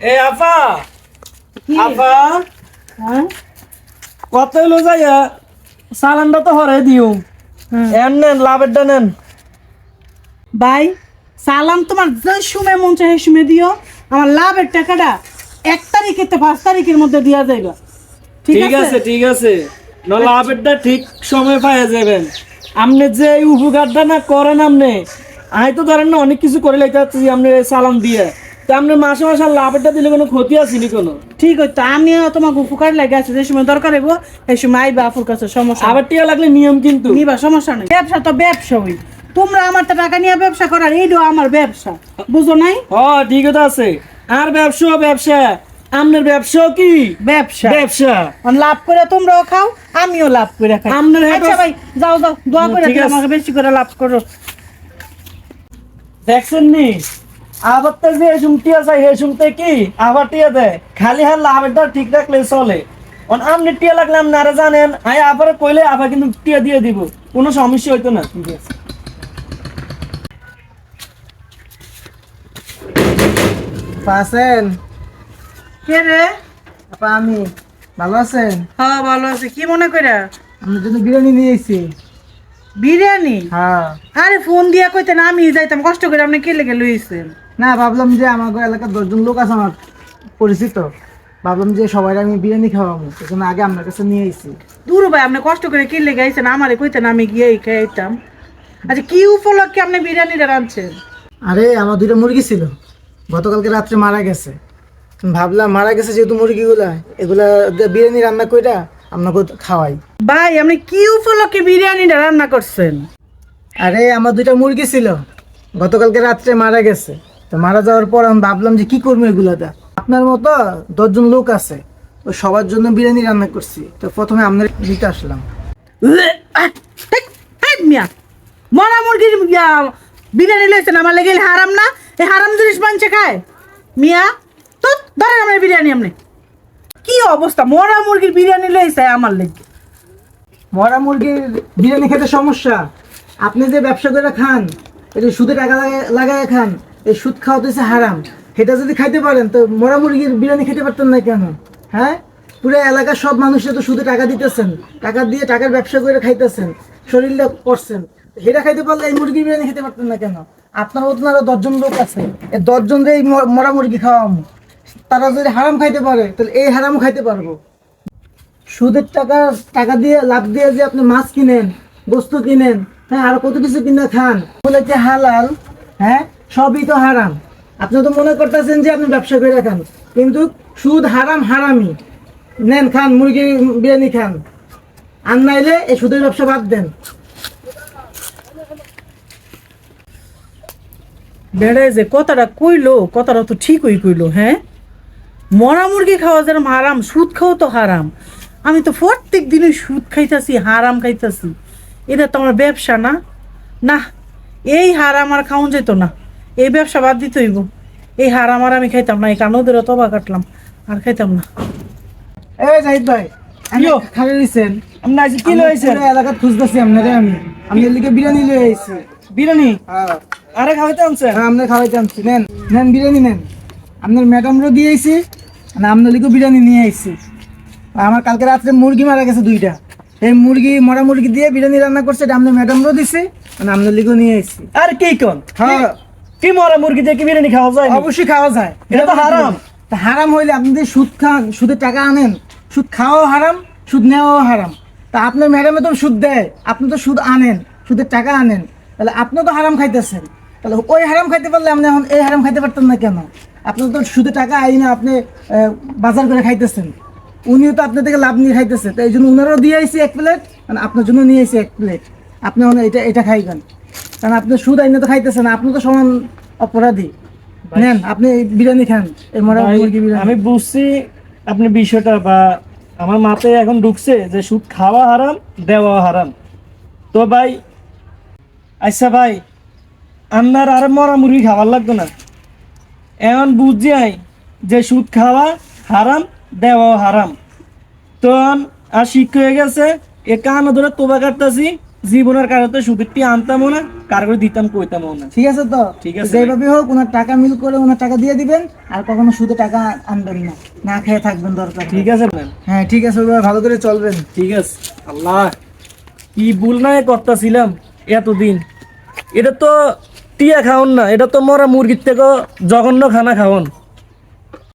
এ আফা কি? আফা হ্যাঁ? কত হলো যাইয়া সালানটা তো হরে দিও হ্যাঁ। এন নেন লাভেরটা নেন। ভাই সালাম তোমার যে সময় মন চায় সেই সময় দিও। আমার লাভের টাকাটা 1 তারিখ থেকে 5 তারিখের মধ্যে দিয়া যাইবা। ঠিক আছে ঠিক আছে, না লাভেরটা ঠিক সময় পাইয়া যাবেন। আপনি যে এই উপকারটা না করেন, আপনি আমি তো ধরেন না অনেক কিছু করে লাইতে চাচ্ছি আপনি সালাম দিয়ে, তা আপনি মাসে মাসে লাভেরটা দিলে কোনো ক্ষতি আসেনি কোনো? ঠিক হইতো, আমিও তোমাকে উপকার লাগে আছে, যে সময় দরকার হইব এই সময় আইবা আপুর কাছে, সমস্যা আবার টিয়া লাগলে নিয়ম কিন্তু। নিবা, সমস্যা নেই। ব্যবসা তো ব্যবসা হই, তোমরা আমার তো টাকা নিয়ে ব্যবসা করার, এইটাও আমার ব্যবসা, বুঝো নাই? ঠিক কথা আছে। আর ব্যবসা ব্যবসা, আপনার ব্যবসাও কি ব্যবসা ব্যবসা। আর লাভ করে তোমরাও খাও, আমিও লাভ করে খাই। আপনার আচ্ছা ভাই, যাও যাও, দোয়া করে ঠিক দিও আছে। আমাকে বেশি করে লাভ করো। দেখছেন নি আবার তো যে টিয়া চাই হে শুনতে কি আবার টিয়া দেয়, খালি হার লাভেরটা ঠিক রাখলে চলে। আপনি টিয়া লাগলে আপনারা জানেন, আয় আবার কইলে আবার কিন্তু টিয়া দিয়ে দিব, কোনো সমস্যা হইতো না। ঠিক আছে আছেন? কে রে? আপা আমি। ভালো আছেন? হ্যাঁ ভালো আছে। কি মনে করে? আপনার জন্য বিরিয়ানি নিয়ে এসেছি। বিরিয়ানি? হ্যাঁ। আরে ফোন দিয়া কইতে না, আমি যাইতাম কষ্ট করে, আপনি কে লেগে লইছেন? না, ভাবলাম যে আমার এলাকার 10 জন লোক আছে আমার পরিচিত, ভাবলাম যে সবাই আমি বিরিয়ানি খাওয়াবো, সেজন্য আগে আপনার কাছে নিয়ে এসেছি। দূর ভাই, আপনি কষ্ট করে কি লেগে আইছেন, আমারে কইতেন আমি গিয়ে খাইতাম। আচ্ছা, কি উপলক্ষে আপনি বিরিয়ানিটা রাঁধছেন? আরে আমার 2টা মুরগি ছিল, গতকালকে রাত্রে মারা গেছে। ভাবলাম মারা গেছে যেহেতু মুরগিগুলা, এগুলা দিয়ে বিরিয়ানি রান্না কইরা আপনাকে খাওয়াই। ভাই আপনি কি উপলক্ষে বিরিয়ানিটা রান্না করছেন? আরে আমার 2টা মুরগি ছিল, গতকালকে রাত্রে মারা গেছে। তো মারা যাওয়ার পর আমি ভাবলাম যে কি করবো এগুলাটা। আপনার মতো 10 জন লোক আছে, তো সবার জন্য বিরিয়ানি রান্না করছি। তো প্রথমে আপনার দিতে আসলাম। মিয়া, মরা মুরগির বিরিয়ানি লইছেন, আমার লেগে হারাম না? এই হারাম জিনিস মানছে খায় মিয়া? তো ধরেন আমার বিরিয়ানি, আপনি কি অবস্থা, মরা মুরগির বিরিয়ানি লইছে আমার লেগে? মরা মুরগির বিরিয়ানি খেতে সমস্যা? আপনি যে ব্যবসা করে খান, এটা সুদে টাকা লাগায় খান, এই সুদ খাওয়াতেছে হারাম। সেটা যদি খাইতে পারেন তো মরা মুরগির বিরিয়ানি খেতে পারতেন না কেন? হ্যাঁ, পুরো এলাকার সব মানুষের তো সুদে টাকা দিতেছেন, টাকা দিয়ে টাকার ব্যবসা করে খাইতেছেন, শরীরটা করছেন। সেটা খাইতে পারলে এই মুরগির বিরিয়ানি খেতে পারতেন না কেন? আপনার মতন আরো 10 জন লোক আছে, এই 10 জন এই মরা মুরগি খাওয়াবো। তারা যদি হারাম খাইতে পারে তাহলে এই হারামও খাইতে পারবো। সুদের টাকা টাকা দিয়ে লাভ দিয়ে যে আপনি মাছ কিনেন, বস্তু কিনেন, হ্যাঁ, আর কত কিছু কিনে খান, বলে যে হালাল, হ্যাঁ, সবই তো হারাম। আপনি তো মনে করতেছেন যে আপনি ব্যবসা করে খান, কিন্তু সুদ হারাম, হারামি। নেন, খান, মুরগি বিরিয়ানি খান, আর নাইলে এই সুদের ব্যবসা বাদ দেন। বেড়ে যে কথাটা কইলো, কথাটা তো ঠিকই কইলো। হ্যাঁ, মরা মুরগি খাওয়া যেরকম হারাম, সুদ খাওয়া তো হারাম। আমি তো প্রত্যেক দিনই সুদ খাইতাছি, হারাম খাইতাছি। এটা তো আমার ব্যবসা না। না, এই হারাম আর খাওয়ান যেত না, এই ব্যবসা বাদ দিতে হইব। এই হারাম আর আমি খাইতাম না, এই কানোদেরও তবা কাটলাম, আর খাইতাম না। এই জাহিদ ভাই, ইয়ো। খালি দিচ্ছেন? আপনি আজ কি লইছেন? এলাকার খুঁজতেছি আপনারে, আমি আপনার লিগে বিরিয়ানি লিয়ে আইছি। বিরিয়ানি? হ্যাঁ, আরে খাওয়াইতে আনছেন? আপনি খাওয়াইতে আনছি, নেন নেন বিরিয়ানি নেন। আপনার ম্যাডামরও দিয়ে আইছি, মানে আপনার লিগেও বিরিয়ানি নিয়ে আইছি। আমার কালকে রাত্রে মুরগি মারা গেছে 2টা, এই মরা মুরগি দিয়ে বিরিয়ানি রান্না করছে, এটা আপনার ম্যাডামরও দিছি, মানে আপনার লিগেও নিয়ে আইছি। আর কি কোন? হ্যাঁ, কি মরা মুরগি দিয়ে কি বিরিয়ানি খাওয়া যায়? অবশ্যই খাওয়া যায়। এটা তো হারাম। তা হারাম হইলে আপনি যে সুদ খান, সুদের টাকা আনেন, সুদ খাওয়াও হারাম, সুদ নেওয়াও হারাম। তা আপনার ম্যাডামে তো সুদ দেয়, আপনি তো সুদ আনেন, সুদের টাকা আনেন, তাহলে আপনিও তো হারাম খাইতেছেন। তাহলে ওই হারাম খাইতে পারলে আপনি এখন এই হারাম খাইতে পারতেন না কেন? আপনি তো সুদের টাকা আইনা আপনি বাজার করে খাইতেছেন, উনিও তো আপনার থেকে লাভ নিয়ে খাইতেছে। তো এই জন্য উনারও দিয়ে আইসি 1 প্লেট, মানে আপনার জন্য নিয়ে আইসি 1 প্লেট। আপনি এখন এটা খাইবেন, কারণ আপনি সুদ আইনে তো খাইতেছেন, আপনি তো সমান অপরাধী। নেন, আপনি এই বিরিয়ানি খান, এই মরা ভাই, মুরগি বিরিয়ানি। আমি বুঝছি আপনি বিষয়টা, বা আমার মাথায় এখন ঢুকছে যে সুদ খাওয়া হারাম, দেওয়া হারাম। তো ভাই, আচ্ছা ভাই, আপনার আর মরা মুরগি খাবার লাগতো না, এখন বুঝছি আই যে সুদ খাওয়া হারাম, দেওয়া হারাম। তো আর শিক্ষা হয়ে গেছে, এ কান ধরে তোবা কাটতাছি, জীবনের কারণে সুদের টি আনতামও না, কার করে দিতাম কইতামও না। ঠিক আছে তো? ঠিক আছে যেভাবে হোক ওনার টাকা মিল করে ওনার টাকা দিয়ে দিবেন, আর কখনো সুদে টাকা আনবেন না, না খেয়ে থাকবেন দরকার। ঠিক আছে ম্যাম। হ্যাঁ ঠিক আছে, ওইভাবে ভালো করে চলবেন। ঠিক আছে। আল্লাহ, কি ভুল না করতেছিলাম এতদিন। এটা তো টিয়া খাওন না, এটা তো মরা মুরগির থেকে জঘন্য খানা খাওন।